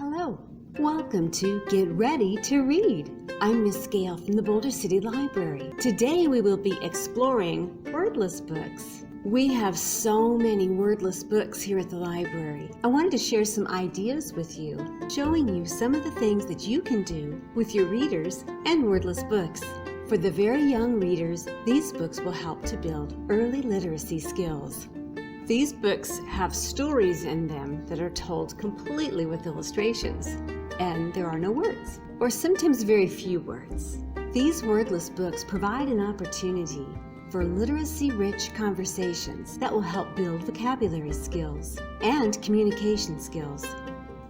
Hello, welcome to Get Ready to Read. I'm Miss Gayle from the Boulder City Library. Today we will be exploring wordless books. We have so many wordless books here at the library. I wanted to share some ideas with you, showing you some of the things that you can do with your readers and wordless books. For the very young readers, these books will help to build early literacy skills. These books have stories in them that are told completely with illustrations, and there are no words, or sometimes very few words. These wordless books provide an opportunity for literacy-rich conversations that will help build vocabulary skills and communication skills.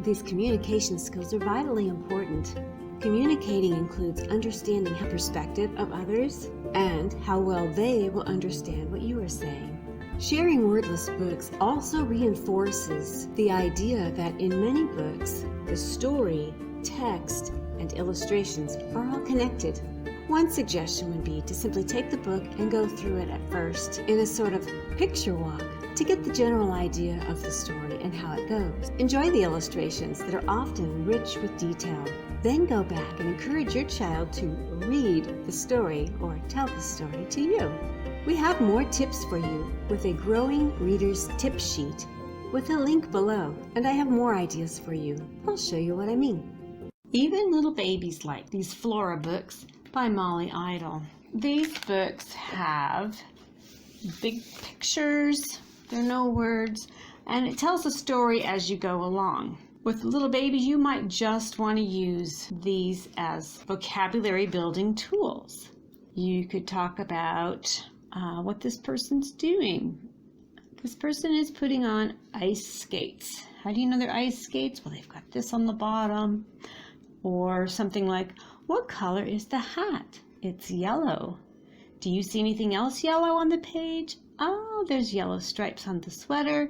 These communication skills are vitally important. Communicating includes understanding the perspective of others and how well they will understand what you are saying. Sharing wordless books also reinforces the idea that in many books, the story, text, and illustrations are all connected. One suggestion would be to simply take the book and go through it at first in a sort of picture walk to get the general idea of the story and how it goes. Enjoy the illustrations that are often rich with detail. Then go back and encourage your child to read the story or tell the story to you. We have more tips for you with a Growing Readers tip sheet with a link below, and I have more ideas for you. I'll show you what I mean. Even little babies like these Flora Books by Molly Idle. These books have big pictures, there are no words, and it tells a story as you go along. With little babies, you might just want to use these as vocabulary building tools. You could talk about what this person's doing. This person is putting on ice skates. How do you know they're ice skates? Well, they've got this on the bottom. Or something like, what color is the hat? It's yellow. Do you see anything else yellow on the page? Oh, there's yellow stripes on the sweater.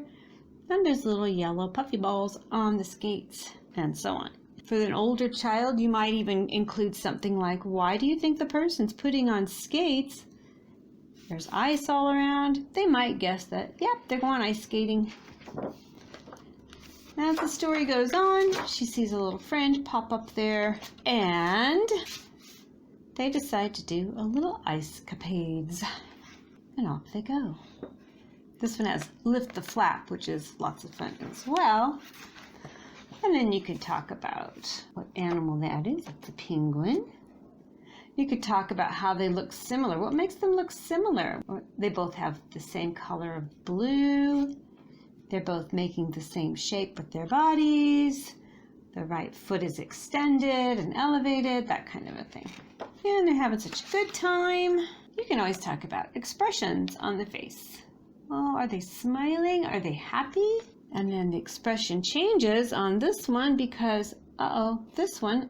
And there's little yellow puffy balls on the skates, and so on. For an older child, you might even include something like, why do you think the person's putting on skates? There's ice all around. They might guess that, yep, they're going ice skating. As the story goes on, she sees a little friend pop up there, and they decide to do a little ice capades. And off they go. This one has Lift the Flap, which is lots of fun as well. And then you could talk about what animal that is. It's a penguin. You could talk about how they look similar. What makes them look similar? They both have the same color of blue. They're both making the same shape with their bodies. The right foot is extended and elevated, that kind of a thing. And they're having such a good time. You can always talk about expressions on the face. Oh, are they smiling? Are they happy? And then the expression changes on this one because, this one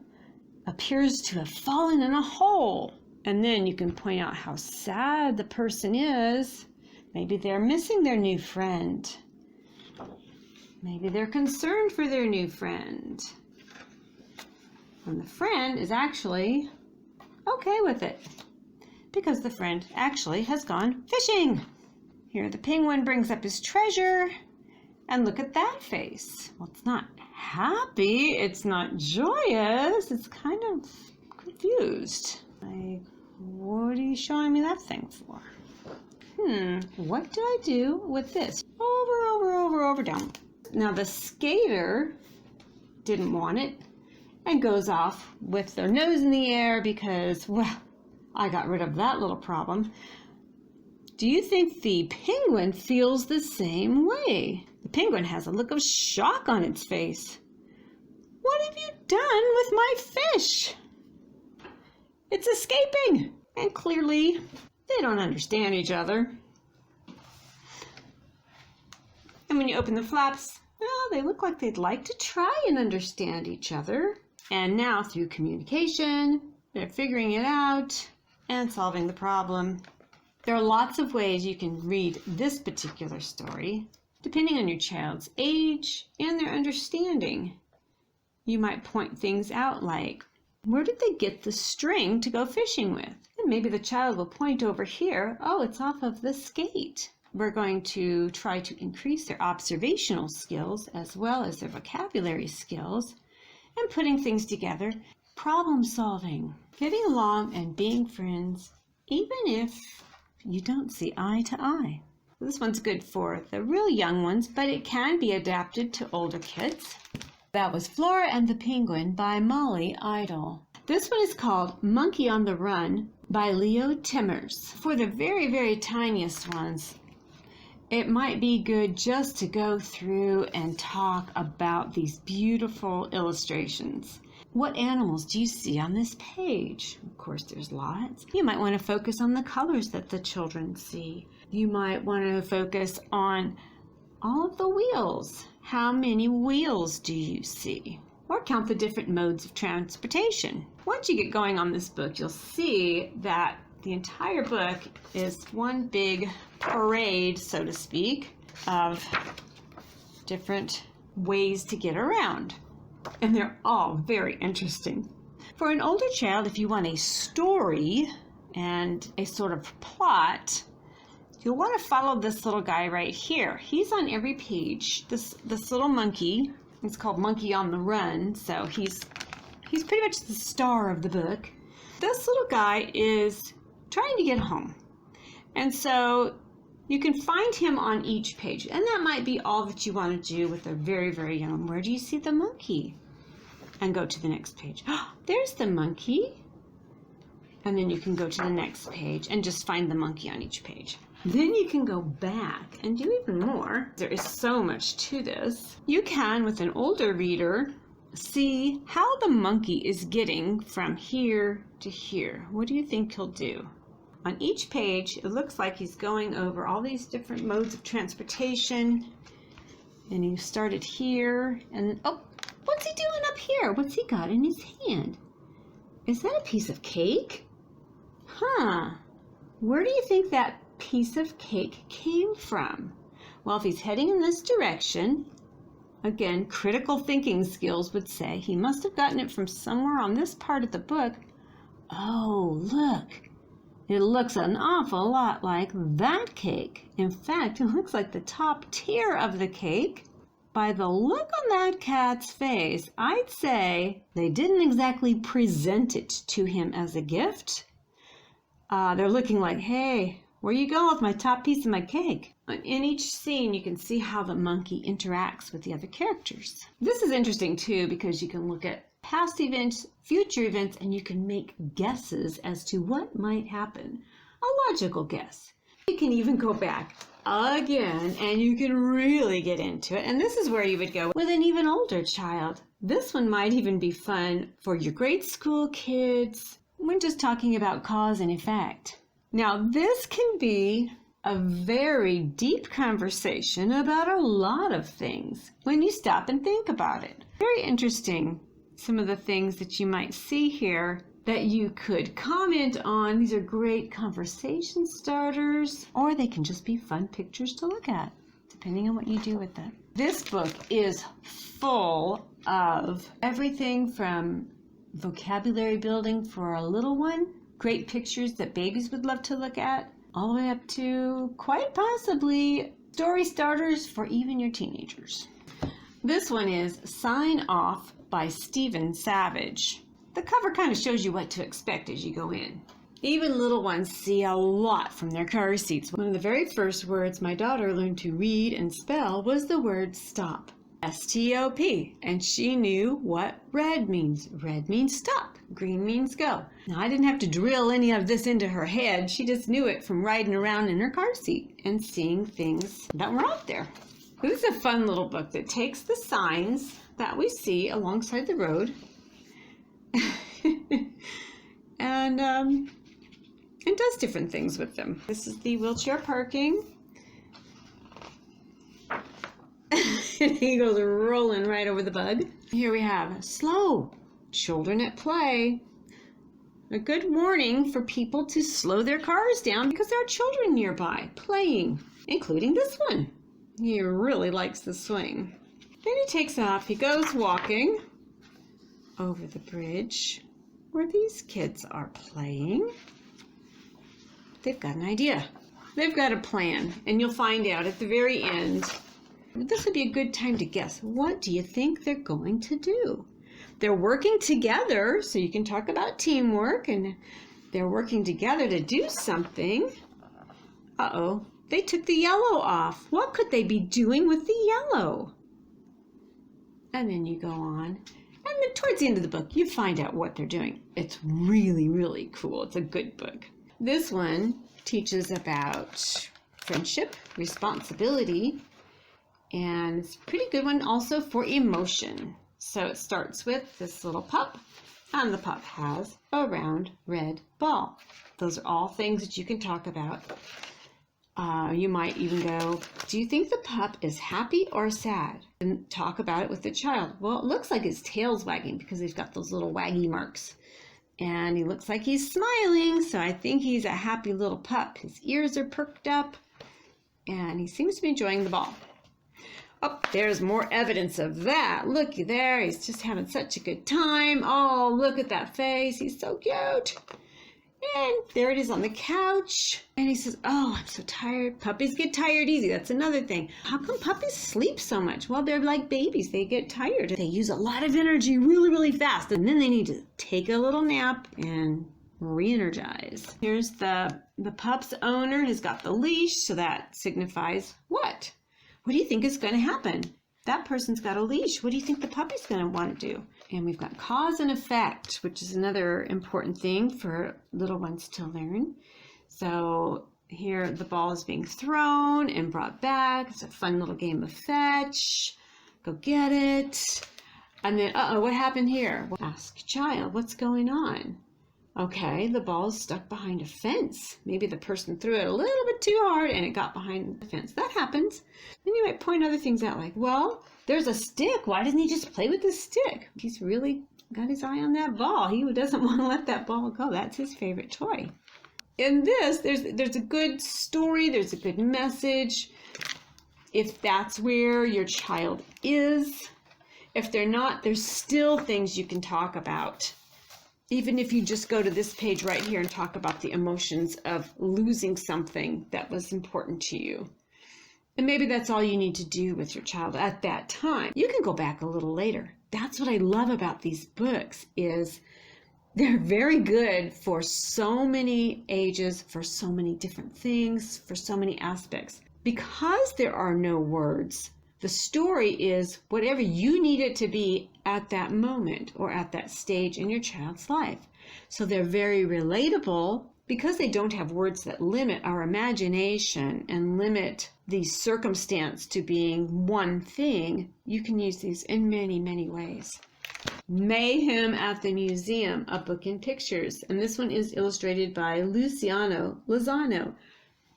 appears to have fallen in a hole. And then you can point out how sad the person is. Maybe they're missing their new friend. Maybe they're concerned for their new friend. And the friend is actually okay with it because the friend actually has gone fishing. Here the penguin brings up his treasure, and look at that face. Well, it's not happy, it's not joyous, it's kind of confused. Like, what are you showing me that thing for? What do I do with this? Over, down. Now the skater didn't want it and goes off with their nose in the air because, well, I got rid of that little problem. Do you think the penguin feels the same way? The penguin has a look of shock on its face. What have you done with my fish? It's escaping. And clearly, they don't understand each other. And when you open the flaps, well, they look like they'd like to try and understand each other. And now through communication, they're figuring it out and solving the problem. There are lots of ways you can read this particular story, depending on your child's age and their understanding. You might point things out like, where did they get the string to go fishing with? And maybe the child will point over here, oh, it's off of the skate. We're going to try to increase their observational skills as well as their vocabulary skills and putting things together, problem solving, getting along and being friends, even if you don't see eye to eye. This one's good for the real young ones, but it can be adapted to older kids. That was Flora and the Penguin by Molly Idle. This one is called Monkey on the Run by Leo Timmers. For the very, very tiniest ones, it might be good just to go through and talk about these beautiful illustrations. What animals do you see on this page? Of course, there's lots. You might want to focus on the colors that the children see. You might want to focus on all of the wheels. How many wheels do you see? Or count the different modes of transportation. Once you get going on this book, you'll see that the entire book is one big parade, so to speak, of different ways to get around. And they're all very interesting. For an older child, if you want a story and a sort of plot, you'll want to follow this little guy right here. He's on every page. This little monkey, it's called Monkey on the Run, so he's pretty much the star of the book. This little guy is trying to get home. And so you can find him on each page. And that might be all that you want to do with a very, very young. Where do you see the monkey? And go to the next page. There's the monkey. And then you can go to the next page and just find the monkey on each page. Then you can go back and do even more. There is so much to this. You can, with an older reader, see how the monkey is getting from here to here. What do you think he'll do? On each page, it looks like he's going over all these different modes of transportation. And he started here, and oh, what's he doing up here? What's he got in his hand? Is that a piece of cake? Huh. Where do you think that piece of cake came from? Well, if he's heading in this direction, again, critical thinking skills would say he must have gotten it from somewhere on this part of the book. Oh, look. It looks an awful lot like that cake. In fact, it looks like the top tier of the cake. By the look on that cat's face, I'd say they didn't exactly present it to him as a gift. They're looking like, hey, where you going with my top piece of my cake? In each scene, you can see how the monkey interacts with the other characters. This is interesting, too, because you can look at past events, future events, and you can make guesses as to what might happen. A logical guess. You can even go back again, and you can really get into it. And this is where you would go with an even older child. This one might even be fun for your grade school kids. We're just talking about cause and effect. Now, this can be a very deep conversation about a lot of things when you stop and think about it. Very interesting. Some of the things that you might see here that you could comment on. These are great conversation starters, or they can just be fun pictures to look at, depending on what you do with them. This book is full of everything from vocabulary building for a little one, great pictures that babies would love to look at, all the way up to quite possibly story starters for even your teenagers. This one is Sign Off by Stephen Savage. The cover kind of shows you what to expect as you go in. Even little ones see a lot from their car seats. One of the very first words my daughter learned to read and spell was the word stop. S-T-O-P. And she knew what red means. Red means stop. Green means go. Now, I didn't have to drill any of this into her head. She just knew it from riding around in her car seat and seeing things that were out there. This is a fun little book that takes the signs that we see alongside the road and does different things with them. This is the wheelchair parking. He goes rolling right over the bug. Here we have slow, children at play. A good warning for people to slow their cars down because there are children nearby playing, including this one. He really likes the swing. Then he takes off. He goes walking over the bridge where these kids are playing. They've got an idea. They've got a plan, and you'll find out at the very end. This would be a good time to guess. What do you think they're going to do? They're working together, so you can talk about teamwork, and they're working together to do something. Uh-oh, they took the yellow off. What could they be doing with the yellow? And then you go on, and then towards the end of the book, you find out what they're doing. It's really, really cool. It's a good book. This one teaches about friendship, responsibility, and it's a pretty good one also for emotion. So it starts with this little pup, and the pup has a round red ball. Those are all things that you can talk about. You might even go, do you think the pup is happy or sad? And talk about it with the child. Well, it looks like his tail's wagging because he's got those little waggy marks. And he looks like he's smiling, so I think he's a happy little pup. His ears are perked up, and he seems to be enjoying the ball. Oh, there's more evidence of that. Looky there, he's just having such a good time. Oh, look at that face. He's so cute. And there it is on the couch. And he says, oh, I'm so tired. Puppies get tired easy. That's another thing. How come puppies sleep so much? Well, they're like babies. They get tired. They use a lot of energy really, really fast. And then they need to take a little nap and re-energize. Here's the pup's owner has got the leash. So that signifies what? What do you think is going to happen? That person's got a leash. What do you think the puppy's going to want to do? And we've got cause and effect, which is another important thing for little ones to learn. So here the ball is being thrown and brought back. It's a fun little game of fetch. Go get it. And then, what happened here? Well, ask child, what's going on? Okay, the ball is stuck behind a fence. Maybe the person threw it a little bit too hard and it got behind the fence. That happens. Then you might point other things out like, well, there's a stick. Why doesn't he just play with the stick? He's really got his eye on that ball. He doesn't want to let that ball go. That's his favorite toy. In this, there's a good story. There's a good message. If that's where your child is. If they're not, there's still things you can talk about. Even if you just go to this page right here and talk about the emotions of losing something that was important to you. And maybe that's all you need to do with your child at that time. You can go back a little later. That's what I love about these books is they're very good for so many ages, for so many different things, for so many aspects. Because there are no words, the story is whatever you need it to be at that moment or at that stage in your child's life. So they're very relatable because they don't have words that limit our imagination and limit the circumstance to being one thing. You can use these in many, many ways. Mayhem at the Museum, a book in pictures. And this one is illustrated by Luciano Lozano.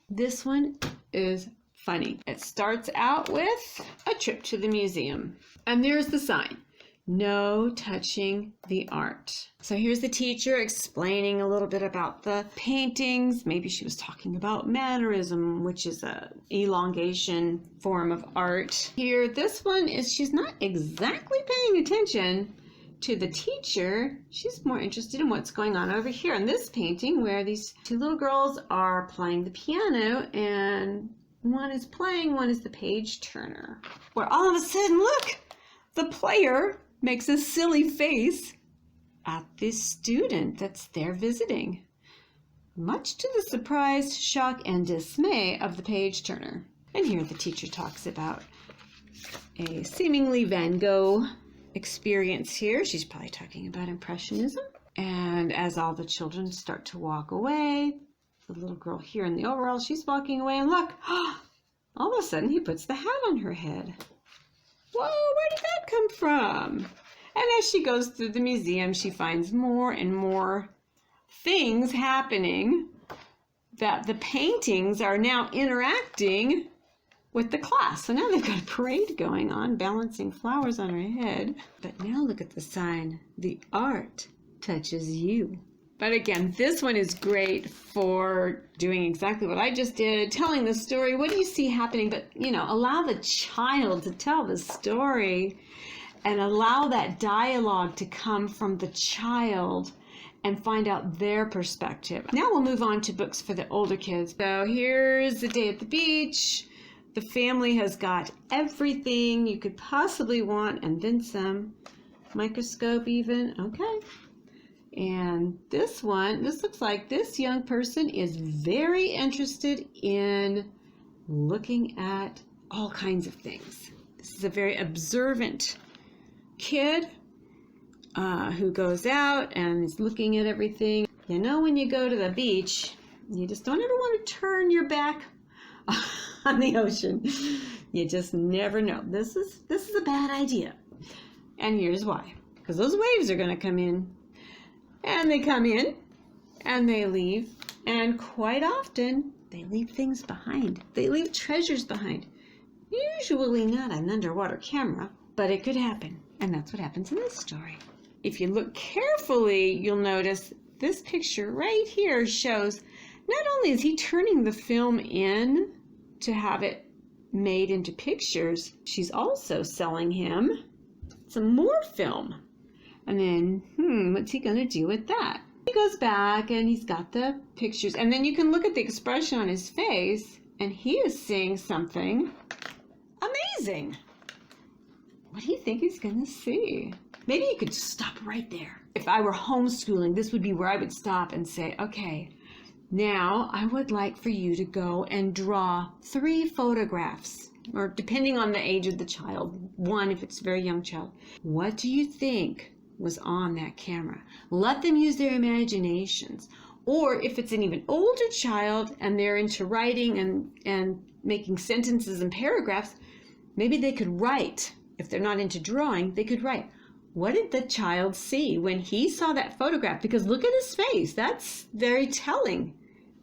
This one is funny. It starts out with a trip to the museum. And there's the sign, no touching the art. So here's the teacher explaining a little bit about the paintings. Maybe she was talking about mannerism, which is an elongation form of art. Here, this one is, she's not exactly paying attention to the teacher. She's more interested in what's going on over here in this painting where these two little girls are playing the piano and one is playing, one is the page turner. Where all of a sudden, look, the player makes a silly face at this student that's there visiting, much to the surprise, shock, and dismay of the page turner. And here the teacher talks about a seemingly Van Gogh experience here. She's probably talking about Impressionism. And as all the children start to walk away, the little girl here in the overalls, she's walking away, and look, all of a sudden he puts the hat on her head. Whoa, where did that come from? And as she goes through the museum, she finds more and more things happening that the paintings are now interacting with the class. So now they've got a parade going on, balancing flowers on her head. But now look at the sign, the art touches you. But again, this one is great for doing exactly what I just did, telling the story. What do you see happening? But, allow the child to tell the story and allow that dialogue to come from the child and find out their perspective. Now we'll move on to books for the older kids. So here's the day at the beach. The family has got everything you could possibly want and then some. microscope even. Okay. And this one, this looks like this young person is very interested in looking at all kinds of things. This is a very observant kid who goes out and is looking at everything. You know, when you go to the beach, you just don't ever want to turn your back on the ocean. You just never know. This is a bad idea. And here's why. Because those waves are going to come in. And they come in and they leave. And quite often, they leave things behind. They leave treasures behind. Usually not an underwater camera, but it could happen. And that's what happens in this story. If you look carefully, you'll notice this picture right here shows not only is he turning the film in to have it made into pictures, she's also selling him some more film. And then, what's he going to do with that? He goes back and he's got the pictures. And then you can look at the expression on his face and he is seeing something amazing. What do you think he's going to see? Maybe you could stop right there. If I were homeschooling, this would be where I would stop and say, okay, now I would like for you to go and draw 3 photographs, or depending on the age of the child, 1 if it's a very young child. What do you think was on that camera? Let them use their imaginations. Or if it's an even older child and they're into writing and making sentences and paragraphs, maybe they could write. If they're not into drawing, they could write. What did the child see when he saw that photograph? Because look at his face. That's very telling.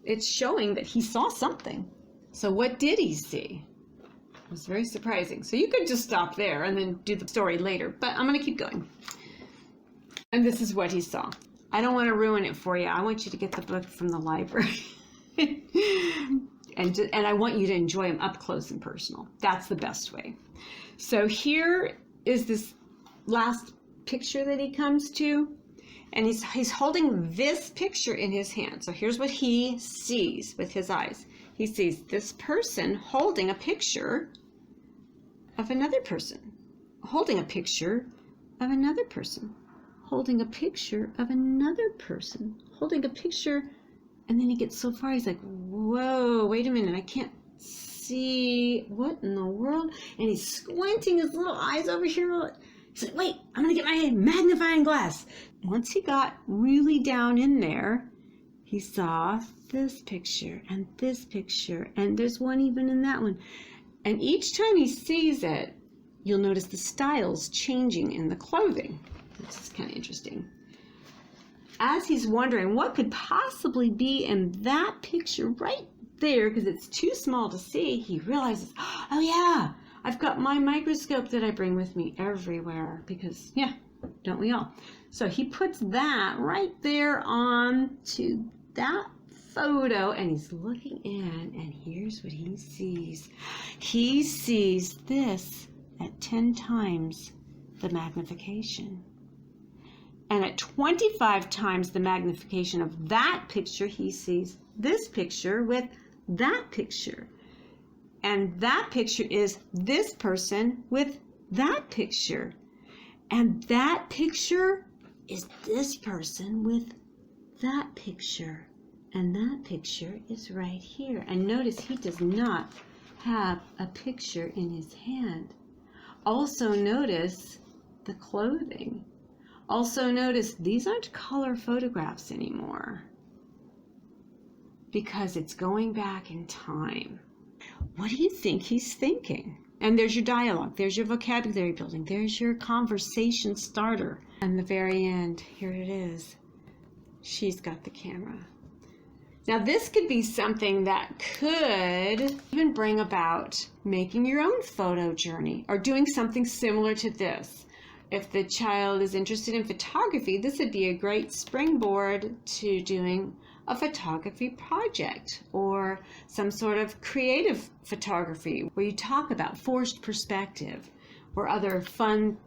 It's showing that he saw something. So what did he see? It was very surprising. So you could just stop there and then do the story later. But I'm going to keep going. And this is what he saw. I don't want to ruin it for you. I want you to get the book from the library. and I want you to enjoy them up close and personal. That's the best way. So here is this last picture that he comes to, and he's holding this picture in his hand. So here's what he sees with his eyes. He sees this person holding a picture of another person, holding a picture of another person, holding a picture of another person, holding a picture, and then he gets so far, he's like, whoa, wait a minute, I can't see, what in the world? And he's squinting his little eyes over here. He's like, wait, I'm gonna get my magnifying glass. Once he got really down in there, he saw this picture, and there's one even in that one. And each time he sees it, you'll notice the styles changing in the clothing. This is kind of interesting. As he's wondering what could possibly be in that picture right there, because it's too small to see, he realizes, oh yeah, I've got my microscope that I bring with me everywhere, because, yeah, don't we all? So he puts that right there on to that photo, and he's looking in, and here's what he sees. He sees this at 10 times the magnification. And at 25 times the magnification of that picture, he sees this picture with that picture. And that picture is this person with that picture. And that picture is this person with that picture. And that picture is right here. And notice he does not have a picture in his hand. Also notice the clothing. Also notice these aren't color photographs anymore, because it's going back in time. What do you think he's thinking? And there's your dialogue, there's your vocabulary building, there's your conversation starter. And the very end, here it is. She's got the camera. Now this could be something that could even bring about making your own photo journey or doing something similar to this. If the child is interested in photography, this would be a great springboard to doing a photography project or some sort of creative photography where you talk about forced perspective or other fun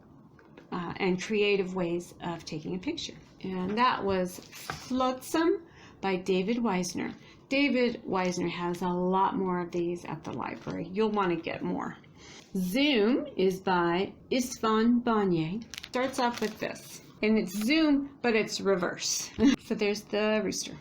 and creative ways of taking a picture. And that was Flotsam by David Weisner. David Weisner has a lot more of these at the library. You'll want to get more. Zoom is by Istvan Banye. Starts off with this. And it's zoom, but it's reverse. So there's the rooster.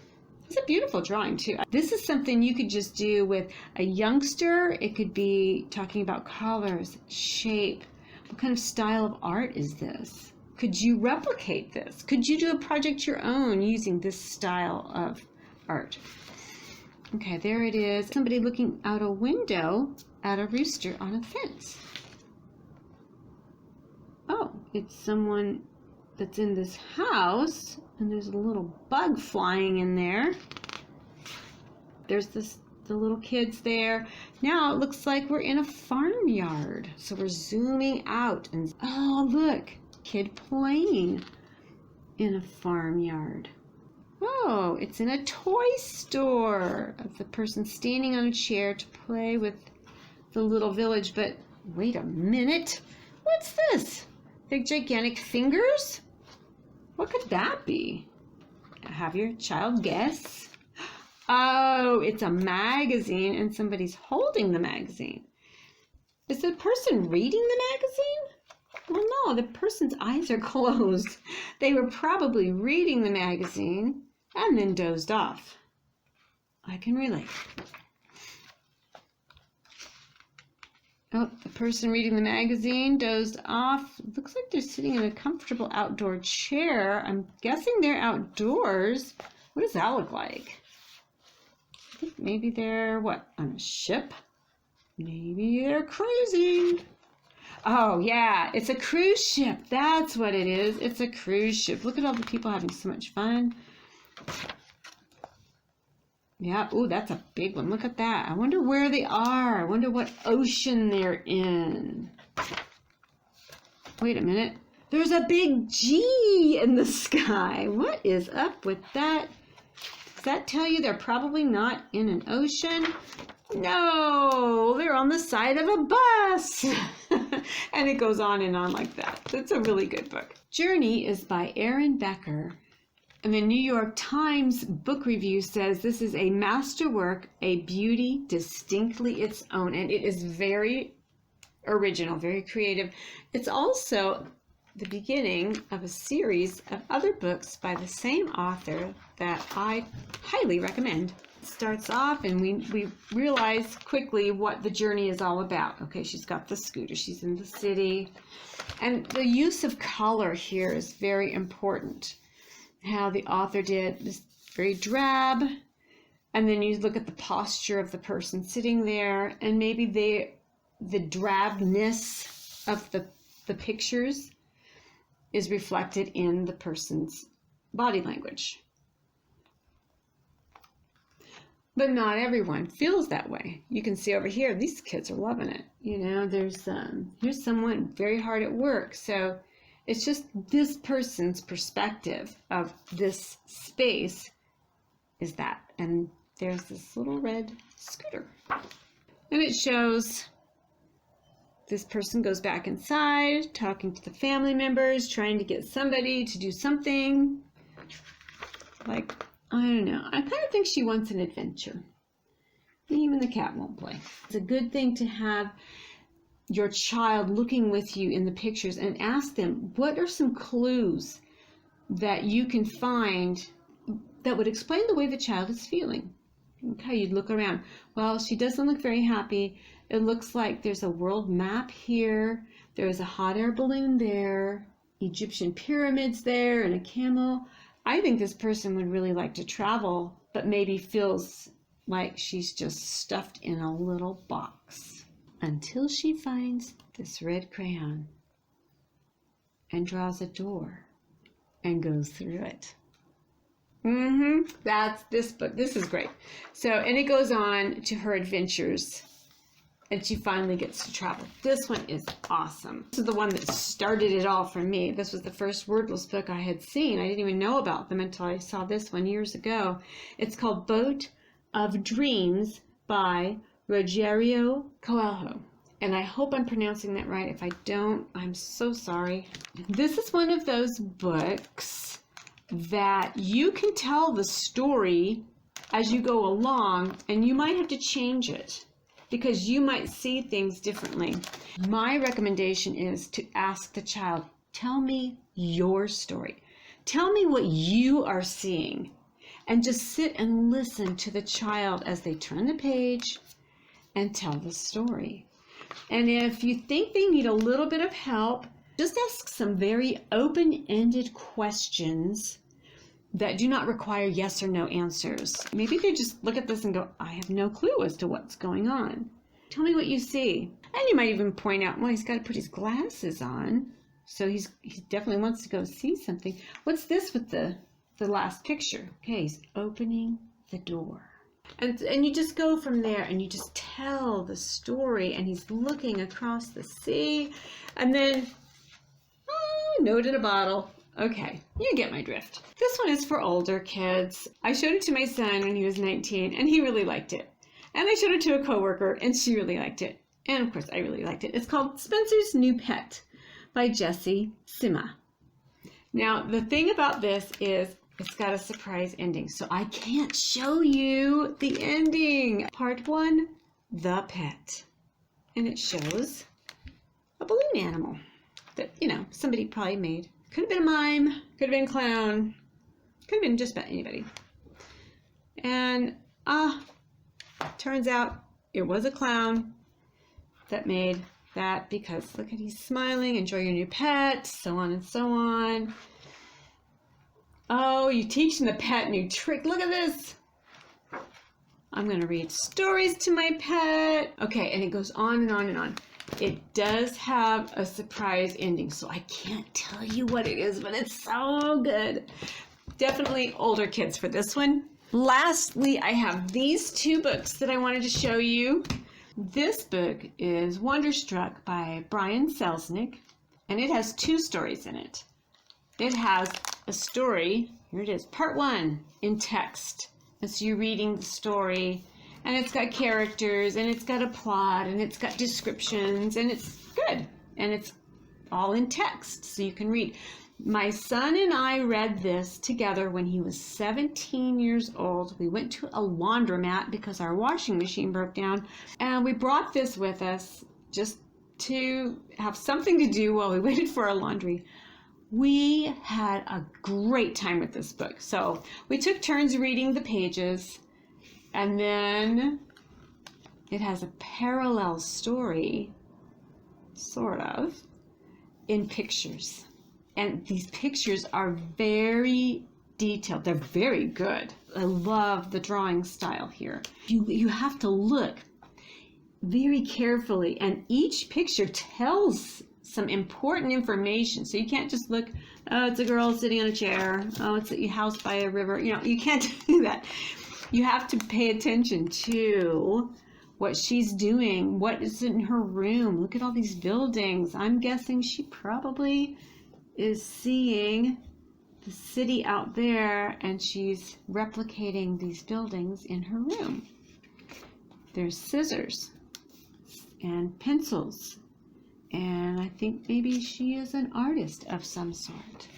It's a beautiful drawing too. This is something you could just do with a youngster. It could be talking about colors, shape. What kind of style of art is this? Could you replicate this? Could you do a project your own using this style of art? Okay, there it is. Somebody looking out a window at a rooster on a fence. Oh, it's someone that's in this house, and there's a little bug flying in there. There's the little kids there. Now it looks like we're in a farmyard. So we're zooming out and oh, look, kid playing in a farmyard. Oh, it's in a toy store of the person standing on a chair to play with the little village. But wait a minute, what's this? Big gigantic fingers? What could that be? Have your child guess. Oh, it's a magazine and somebody's holding the magazine. Is the person reading the magazine? Well, no, the person's eyes are closed. They were probably reading the magazine and then dozed off. I can relate. Oh, the person reading the magazine dozed off. Looks like they're sitting in a comfortable outdoor chair. I'm guessing they're outdoors. What does that look like? I think maybe they're, what, on a ship? Maybe they're cruising. Oh, yeah, it's a cruise ship. That's what it is. It's a cruise ship. Look at all the people having so much fun. Yeah, ooh, that's a big one. Look at that. I wonder where they are. I wonder what ocean they're in. Wait a minute. There's a big G in the sky. What is up with that? Does that tell you they're probably not in an ocean? No, they're on the side of a bus. And it goes on and on like that. It's a really good book. Journey is by Aaron Becker. And the New York Times book review says this is a masterwork, a beauty distinctly its own. And it is very original, very creative. It's also the beginning of a series of other books by the same author that I highly recommend. It starts off and we realize quickly what the journey is all about. Okay, she's got the scooter, she's in the city. And the use of color here is very important. How the author did this very drab, and then you look at the posture of the person sitting there, and maybe the drabness of the pictures is reflected in the person's body language. But not everyone feels that way. You can see over here, these kids are loving it. You know, there's here's someone very hard at work, so it's just this person's perspective of this space is that. And there's this little red scooter. And it shows this person goes back inside, talking to the family members, trying to get somebody to do something. Like, I don't know. I kind of think she wants an adventure. Even the cat won't play. It's a good thing to have your child looking with you in the pictures and ask them, what are some clues that you can find that would explain the way the child is feeling? Okay, you'd look around. Well, she doesn't look very happy. It looks like there's a world map here. There's a hot air balloon there, Egyptian pyramids there, and a camel. I think this person would really like to travel, but maybe feels like she's just stuffed in a little box. Until she finds this red crayon and draws a door and goes through it. That's this book. This is great. So, and it goes on to her adventures and she finally gets to travel. This one is awesome. This is the one that started it all for me. This was the first Wordless book I had seen. I didn't even know about them until I saw this one years ago. It's called Boat of Dreams by Rogerio Coelho. And I hope I'm pronouncing that right. If I don't, I'm so sorry. This is one of those books that you can tell the story as you go along, and you might have to change it because you might see things differently. My recommendation is to ask the child, Tell me your story. Tell me what you are seeing. And just sit and listen to the child as they turn the page and tell the story. And if you think they need a little bit of help, just ask some very open-ended questions that do not require yes or no answers. Maybe they just look at this and go, I have no clue as to what's going on. Tell me what you see. And you might even point out, well, he's got to put his glasses on. So he definitely wants to go see something. What's this with the last picture? Okay, he's opening the door. And you just go from there and you just tell the story, and he's looking across the sea. And then, note in a bottle. Okay, you get my drift. This one is for older kids. I showed it to my son when he was 19, and he really liked it. And I showed it to a coworker, and she really liked it. And of course, I really liked it. It's called Spencer's New Pet by Jessie Sima. Now, the thing about this is it's got a surprise ending, so I can't show you the ending. Part 1, the pet. And it shows a balloon animal that, somebody probably made. Could have been a mime, could have been a clown, could have been just about anybody. And turns out it was a clown that made that, because look at, he's smiling, enjoy your new pet, so on and so on. Oh, you teaching the pet new trick. Look at this. I'm going to read stories to my pet. Okay, and it goes on and on and on. It does have a surprise ending, so I can't tell you what it is, but it's so good. Definitely older kids for this one. Lastly, I have these 2 books that I wanted to show you. This book is Wonderstruck by Brian Selznick, and it has 2 stories in it. It has a story, here it is, part 1 in text. And so you're reading the story, and it's got characters, and it's got a plot, and it's got descriptions, and it's good. And it's all in text, so you can read. My son and I read this together when he was 17 years old. We went to a laundromat because our washing machine broke down, and we brought this with us just to have something to do while we waited for our laundry. We had a great time with this book. So we took turns reading the pages, and then it has a parallel story, sort of, in pictures. And these pictures are very detailed. They're very good. I love the drawing style here. You have to look very carefully, and each picture tells some important information. So you can't just look, oh, it's a girl sitting on a chair. Oh, it's a house by a river. You can't do that. You have to pay attention to what she's doing, what is in her room. Look at all these buildings. I'm guessing she probably is seeing the city out there, and she's replicating these buildings in her room. There's scissors and pencils, and I think maybe she is an artist of some sort.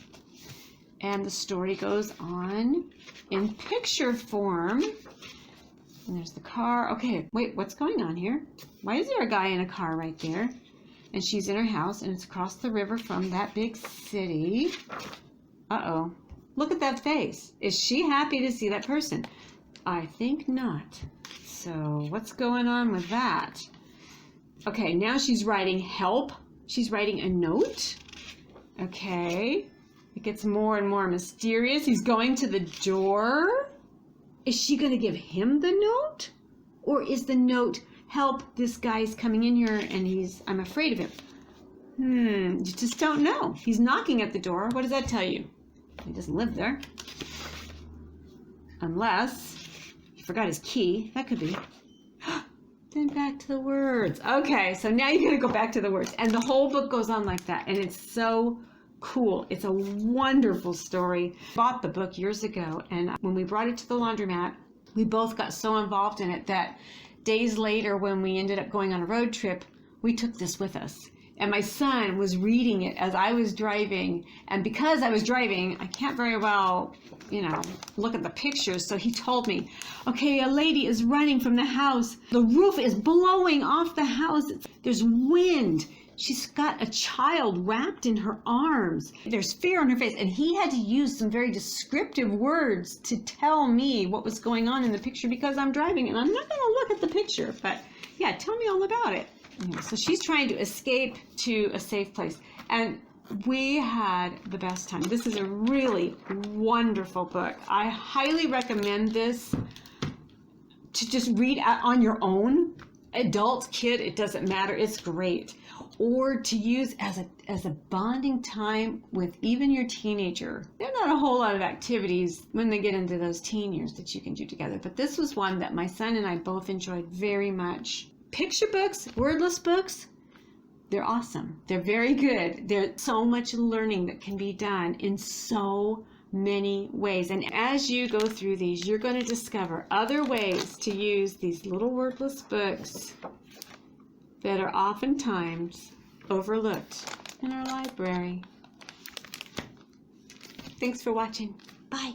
And the story goes on in picture form. And there's the car. Okay, wait, what's going on here? Why is there a guy in a car right there? And she's in her house, and it's across the river from that big city. Uh-oh. Look at that face. Is she happy to see that person? I think not. So what's going on with that? Okay, now she's writing help. She's writing a note. Okay. It gets more and more mysterious. He's going to the door. Is she going to give him the note? Or is the note, help, this guy's coming in here and I'm afraid of him? You just don't know. He's knocking at the door. What does that tell you? He doesn't live there. Unless he forgot his key. That could be. Then back to the words. Okay, so now you're going to go back to the words. And the whole book goes on like that. And it's so cool. It's a wonderful story. Bought the book years ago, and when we brought it to the laundromat, we both got so involved in it that days later, when we ended up going on a road trip, we took this with us. And my son was reading it as I was driving, and because I was driving, I can't very well, look at the pictures, so he told me, okay, a lady is running from the house. The roof is blowing off the house. There's wind. she's got a child wrapped in her arms. There's fear on her face, and he had to use some very descriptive words to tell me what was going on in the picture because I'm driving and I'm not going to look at the picture. But yeah, tell me all about it. Yeah, so she's trying to escape to a safe place, and we had the best time. This is a really wonderful book. I highly recommend this to just read on your own. Adult, kid, it doesn't matter. It's great. Or to use as a bonding time with even your teenager. There are not a whole lot of activities when they get into those teen years that you can do together. But this was one that my son and I both enjoyed very much. Picture books, wordless books, they're awesome. They're very good. There's so much learning that can be done in so many ways. And as you go through these, you're going to discover other ways to use these little wordless books that are oftentimes overlooked in our library. Thanks for watching. Bye.